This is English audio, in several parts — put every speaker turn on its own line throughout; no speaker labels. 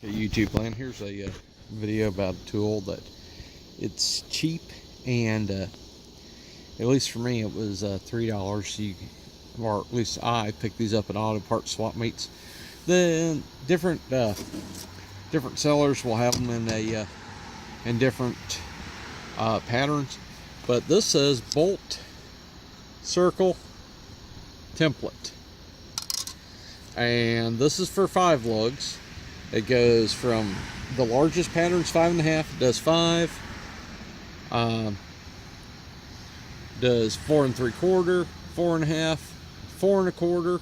YouTube land. Here's a video about a tool that it's cheap, and at least for me it was $3. Or at least I picked these up at auto parts swap meets. The different sellers will have them in different patterns, but this says bolt circle template, and this is for 5 lugs. It goes from the largest pattern's 5.5, it does 5, does 4 3/4, 4.5, 4 1/4,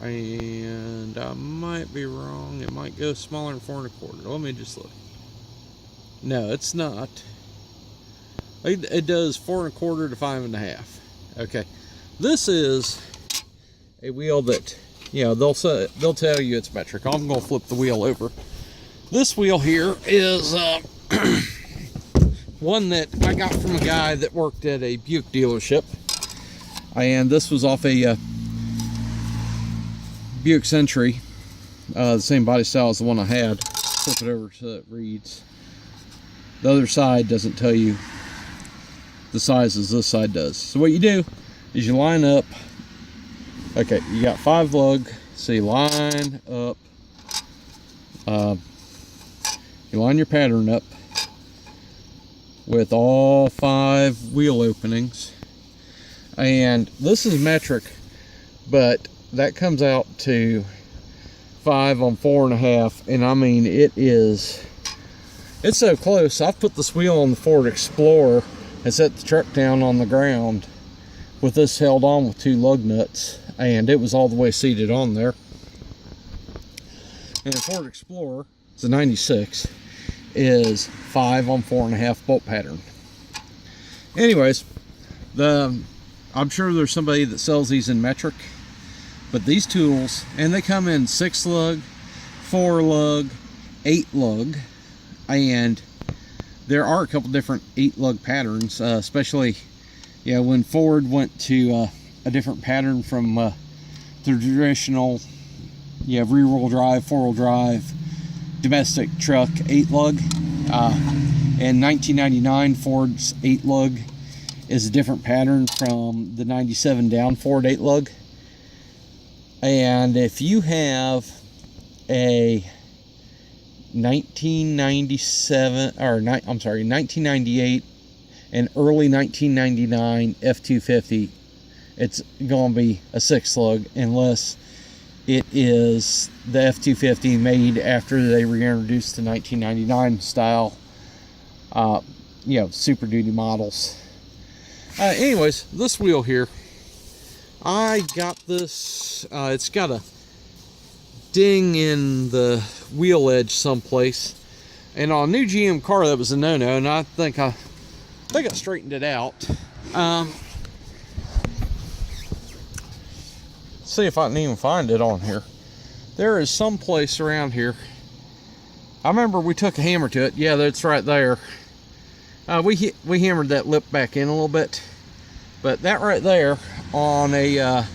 and I might be wrong, it might go smaller than 4 1/4. Let me just look. No, it's not. It does 4 1/4 to 5.5. Okay, this is a wheel that, you know, they'll tell you it's metric. I'm gonna flip the wheel over. This wheel here is one that I got from a guy that worked at a Buick dealership, and this was off a Buick Century, the same body style as the one I had. Flip it over so it reads. The other side doesn't tell you the size as this side does. So what you do is you line up. Okay, you got 5 lug, so you line up, you line your pattern up with all 5 wheel openings, and this is metric, but that comes out to 5 on 4.5, and I mean it's so close. I've put this wheel on the Ford Explorer and set the truck down on the ground with this held on with 2 lug nuts, and it was all the way seated on there. And the Ford Explorer, it's a 96, is 5 on 4.5 bolt pattern. Anyways, I'm sure there's somebody that sells these in metric, but these tools, and they come in 6 lug, 4 lug, 8 lug, and there are a couple different 8 lug patterns, especially, yeah, when Ford went to a different pattern from the traditional, yeah, rear-wheel drive, 4-wheel drive, domestic truck 8 lug. In 1999, Ford's 8 lug is a different pattern from the 97 down Ford 8 lug. And if you have a 1998 and early 1999 F250, it's going to be a 6 lug, unless it is the F250 made after they reintroduced the 1999 style, you know, Super Duty models. Anyways, this wheel here, I got this, it's got a ding in the wheel edge someplace, and on a new GM car that was a no-no, and I think I straightened it out. See if I can even find it on here. There is some place around here. I remember we took a hammer to it. Yeah, that's right there. We hammered that lip back in a little bit, but that right there on a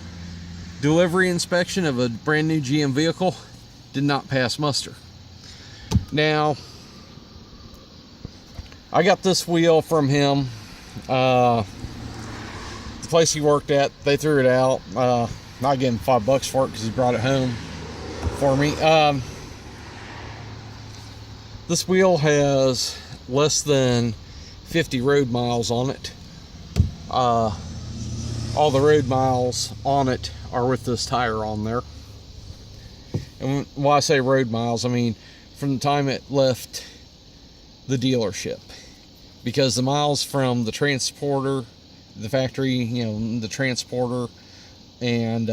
delivery inspection of a brand new GM vehicle did not pass muster. Now, I got this wheel from him. The place he worked at, they threw it out. I gave him $5 for it because he brought it home for me. This wheel has less than 50 road miles on it. All the road miles on it are with this tire on there. And when I say road miles, I mean from the time it left the dealership, because the miles from the transporter, the factory, you know, the transporter, and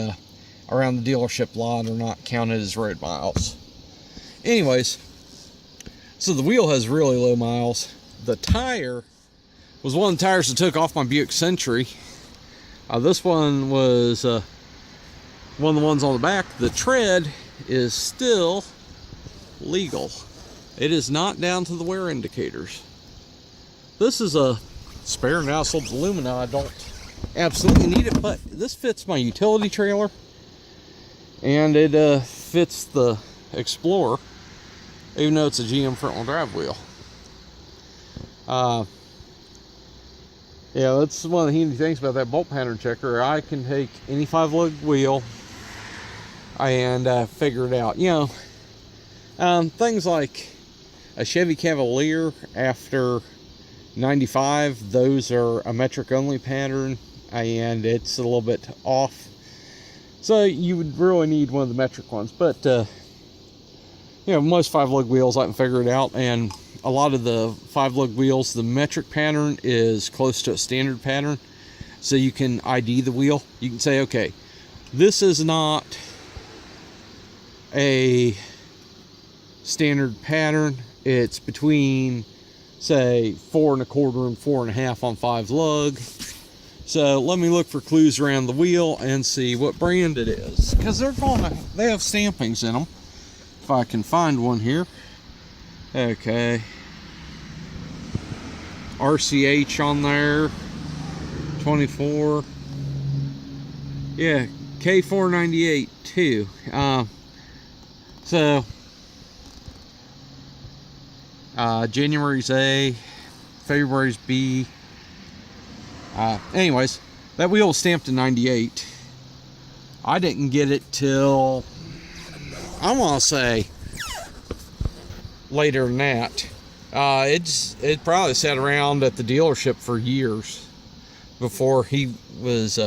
around the dealership lot are not counted as road miles. Anyways, so the wheel has really low miles. The tire was one of the tires that took off my Buick Century. This one was one of the ones on the back. The tread is still legal. It is not down to the wear indicators. This is a spare now, sold to Lumina. I don't absolutely need it, but this fits my utility trailer, and it fits the Explorer, even though it's a GM front-wheel drive wheel. Yeah, that's one of the handy things about that bolt pattern checker. I can take any 5-lug wheel and figure it out. You know, things like a Chevy Cavalier after 95, those are a metric only pattern and it's a little bit off. So you would really need one of the metric ones. But, you know, most 5-lug wheels I can figure it out. And a lot of the 5-lug wheels, the metric pattern is close to a standard pattern. So you can ID the wheel. You can say, okay, this is not a standard pattern. It's between, say, 4 1/4 and 4 1/2 on 5-lug. So let me look for clues around the wheel and see what brand it is, because they have stampings in them. If I can find one here. Okay. RCH on there. 24. Yeah, K498 too. So January's A, February's B. Anyways, that wheel was stamped in 98. I didn't get it till, I want to say, later than that. It probably sat around at the dealership for years before he was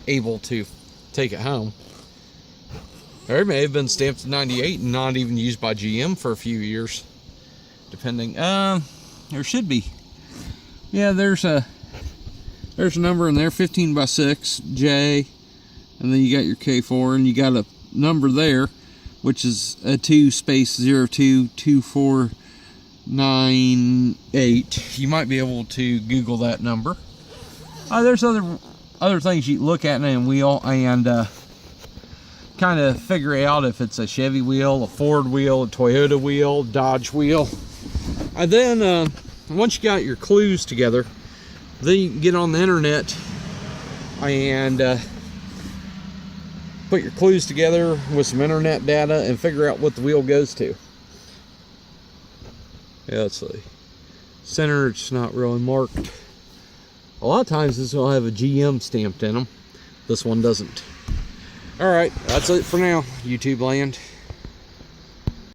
able to take it home. Or it may have been stamped in 98 and not even used by GM for a few years, depending. There should be. Yeah, there's a number in there, 15x6J, and then you got your K4, and you got a number there, which is a 2-022498. You might be able to Google that number. There's other things you look at in a wheel and kind of figure out if it's a Chevy wheel, a Ford wheel, a Toyota wheel, Dodge wheel. And then once you got your clues together, then you can get on the internet and put your clues together with some internet data and figure out what the wheel goes to. Yeah, let's see. Center, it's not really marked. A lot of times this will have a GM stamped in them. This one doesn't. Alright, that's it for now, YouTube land.